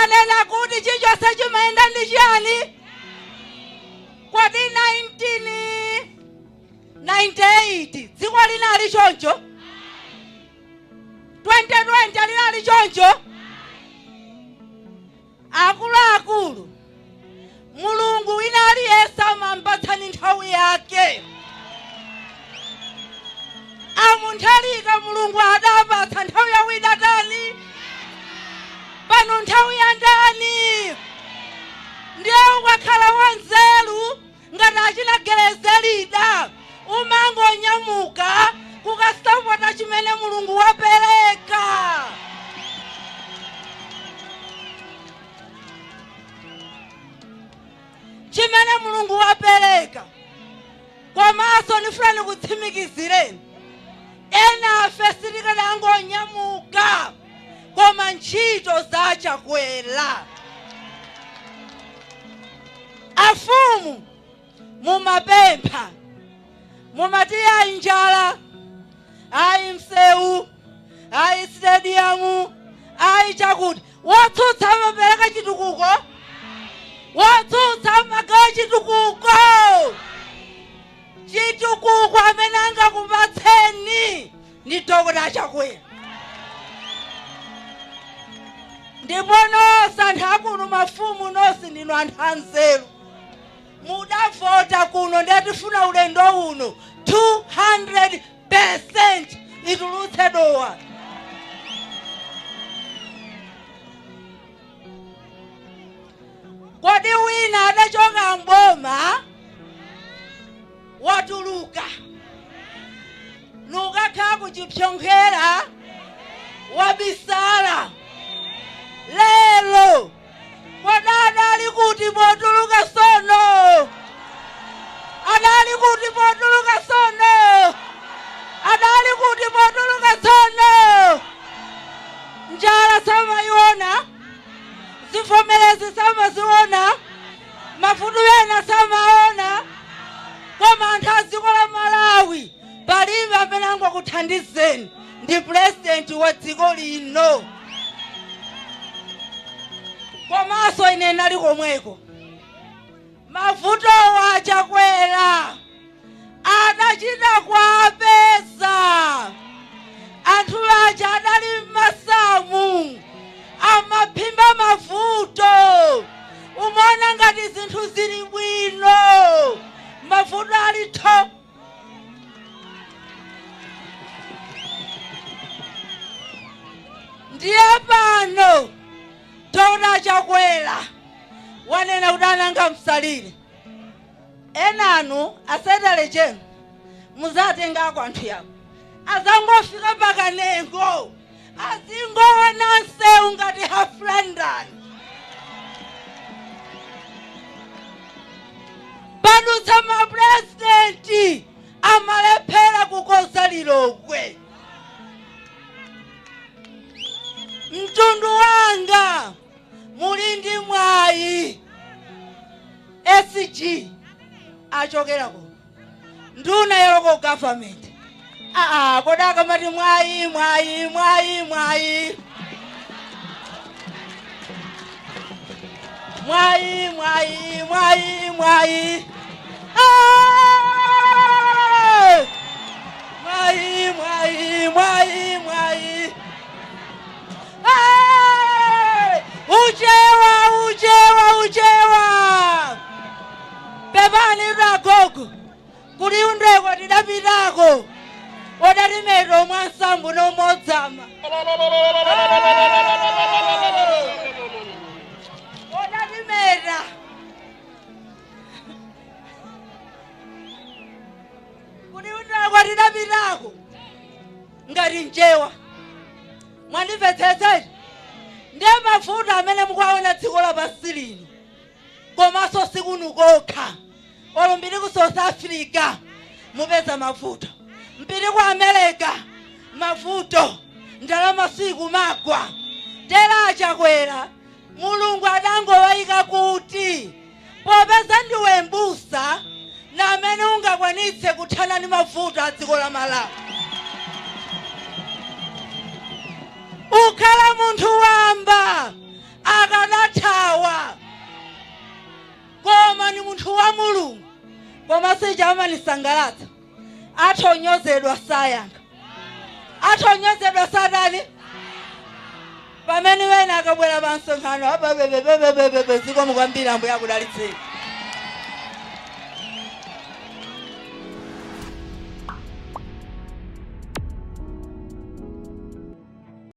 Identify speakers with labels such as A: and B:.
A: anena kuti chichonse chimayenda ndi chiyani? Kwati 1998 dziko linali choncho? 2020 linali choncho? Akuluakulu, Mulungu wina aliyense amampatsani nthawi yake. Amunthalika Mulungu adapatsa nthawi ya wina tani? Pano nthawi ya ndani? Ndiye ukakhala wanzeru ngati achina Gelezerida umangonyamuka kukasapota chimene Mulungu wapereka. Chimene Mulungu wapereka. Komanso ndifuna kutsimikizireni, ena afe sitikanangonyamuka koma ntchito zachakwera. Afumu mumapempha, mumati ayi njala, ayi msewu, ayi stadium, ayi chakuti. Wotsutsa amapereka chitukuko? Wotsutsa amagawa chitukuko? Chitukuko amene angakupatseni ndi Dr. Chakwera. Ndipo nonse anthu akuno mafumu nonse ndinu anthu anzeru. Mudavota kuno ndatifuna ulendo uno 200% itulutse dowa. Kodi wina adachoka mboma watuluka nukakhala kuchipyonkhera wabisala lelo kodi adali kuti potuluka sono? Adali kuti potuluka sono? Adali kuti potuluka sono? Njala samayiona, zivomerezi samaziona, mafutu ena samaona. Koma anthu a dziko la Malawi palibe amene angakuthandizeni ndi president wa dziko lino. Komanso ine nali komweko. Mavuto a Chakwera adachita kuapeza. Anthu aja adali m'masamu amaphimba mavuto. Umaona ngati zinthu zili bwino, mavuto ali tho. Ndiye pano Dr. Chakwera wanena kuti ananga msalire. Enanu asedale chenu muzatengako anthu yako. Azangofika pakanengo azingoona nsewu ngati half London. Padutsa mapresidenti amalephera kukonza Lilongwe. Mtundu wanga muli ndi mwayi. SG achokerako nduna ya local government. Kodaka mati mwayi. Uchewa. Pepani ragogo. Kuri undrego tidapitako. Odarimedo mwansambu no modzama. Odarimeda. Kuri undrego tidapitako. Ngati njewa. Mwandipetsetse. Ndiye mafuta amene mukuwaona dziko lapansi lino. Komanso sikunu kokha. Olumbiri ku South Africa mupeza mafuta. Mpiri ku America mafuta. Ndalama siku magwa. Dr. Chakwera Mulungu adangowayika kuti popeza ndiwe mbusa na amene ungakwanitse kuthana ndi mafuta a dziko la Malawi. Ukhala munthu wamba akana munthu wa mulungu koma sijamanisangalatsa athonyozedwa sayanga athonyozedwa sadani pamene wena akabwera pansonkhano ababebebebebe zikomo kwambiri ambuye akudalitseni